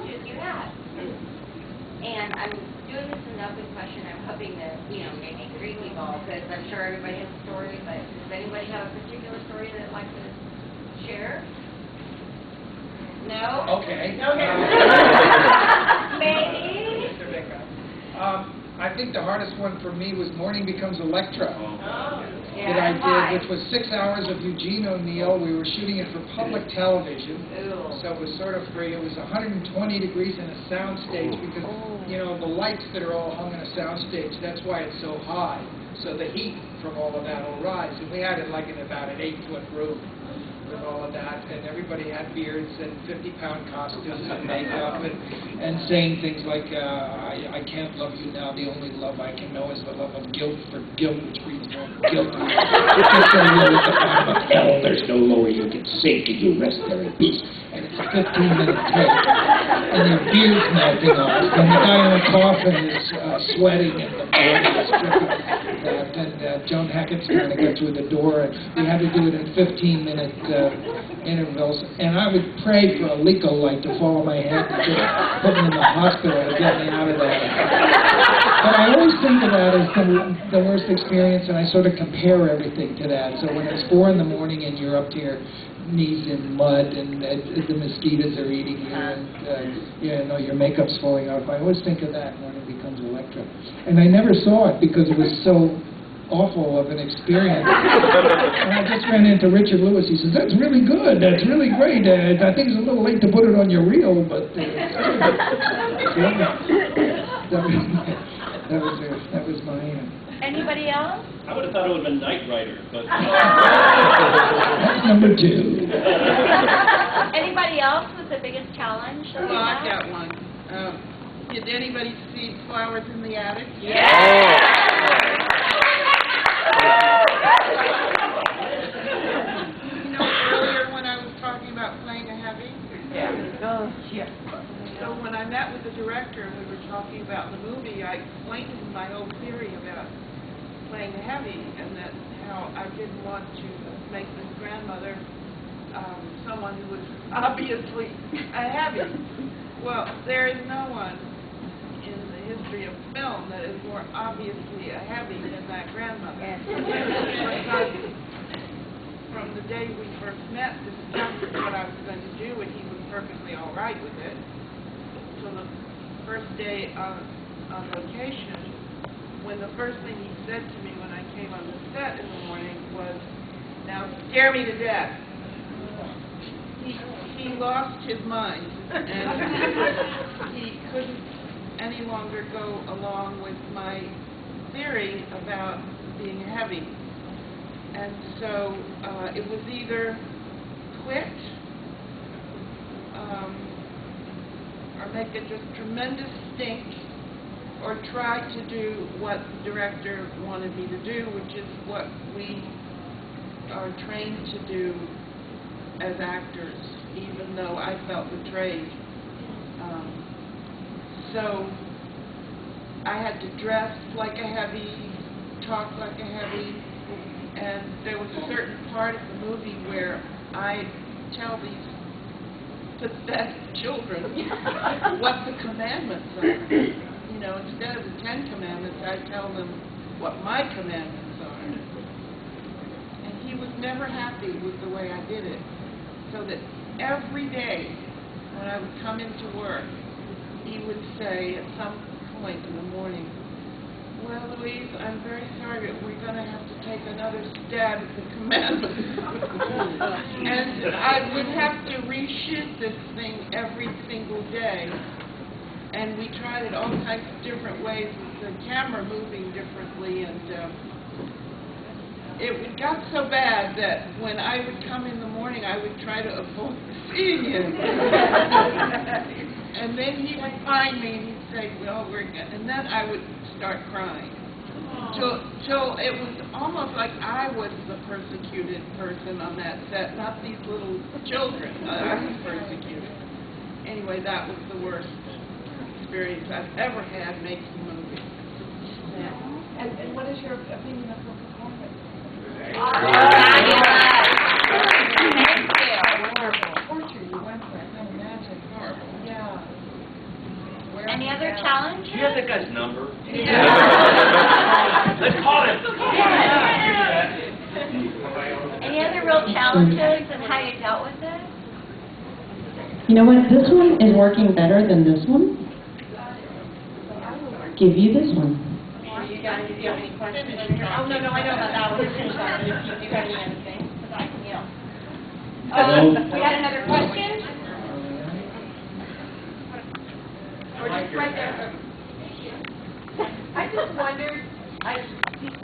challenges you had. And I'm doing this in an open question. I'm hoping that, maybe Greeley ball, because I'm sure everybody has a story, but does anybody have a particular story that they'd like to share? No? Okay. Maybe? I think the hardest one for me was Morning Becomes Electra. Yeah, That I why? did, which was 6 hours of Eugene O'Neill. We were shooting it for public television, so it was sort of free. It was 120 degrees in a sound stage because, the lights that are all hung in a sound stage, that's why it's so high. So the heat from all of that will rise. And we had it like in about an 8-foot room with all of that, and everybody had beards and 50-pound costumes and makeup and saying things like, I can't love you now, the only love I can know is the love of guilt, for guilt which breeds more guilt. If you're so low at the bottom of hell, there's no lower you can sink, and you rest there in peace. And it's a 15-minute take, and your beard's melting off, and the guy in the coffin is sweating, and the blood is dripping. And Joan Hackett's trying to get through the door, and we had to do it in 15-minute intervals. And I would pray for a Leco light to fall on my head and just put me in the hospital to get me out of that. But I always think of that as the worst experience, and I sort of compare everything to that. So when it's 4 in the morning and you're up to your knees in mud, and the mosquitoes are eating you, and your makeup's falling off, I always think of that when it becomes Electra. And I never saw it because it was so awful of an experience. And I just ran into Richard Lewis. He says, "That's really good. That's really great. I think it's a little late to put it on your reel, but that was my end." Anybody else? I would have thought it would have been Knight Rider, but... That's number 2. Anybody else with the biggest challenge? Well, I've got one. Did anybody see Flowers in the Attic? Earlier when I was talking about playing a heavy? So when I met with the director and we were talking about the movie, I explained to him my whole theory about playing a heavy, and that how I didn't want to make this grandmother someone who was obviously a heavy. Well, there is no one in the history of film that is more obviously a heavy than that grandmother. Because from the day we first met, discussed what I was going to do, and he was perfectly all right with it. So the first day on location, when the first thing he said to me when I came on the set in the morning was, "Now scare me to death." He lost his mind, and he couldn't any longer go along with my theory about being heavy. And so it was either quit or make a just tremendous stink, or try to do what the director wanted me to do, which is what we are trained to do as actors, even though I felt betrayed. So I had to dress like a heavy, talk like a heavy, and there was a certain part of the movie where I tell these pathetic children what the commandments are. Instead of the 10 commandments, I tell them what my commandments are. And he was never happy with the way I did it. So that every day when I would come into work, he would say at some point in the morning, "Well, Louise, I'm very sorry, but we're going to have to take another stab at the commandments." And I would have to reshoot this thing every single day. And we tried it all kinds of different ways with the camera moving differently, and it got so bad that when I would come in the morning, I would try to avoid seeing him. And then he would find me and he'd say, "Well, we're good." And then I would start crying. So it was almost like I was the persecuted person on that set, not these little children. I was persecuted. Anyway, that was the worst experience I've ever had making movies. Yeah. And what is your opinion of her performance? Thank you. Wonderful. Torture you went through, I can imagine. Horrible. Yeah. challenges and how you dealt with it? You know what? This one is working better than this one. Give you this one. You guys, if you have any questions? Oh, no, I know about that one. We'll finish that, but if you do have any other things, because I can yell. We had another question? We're just right there. I just wondered,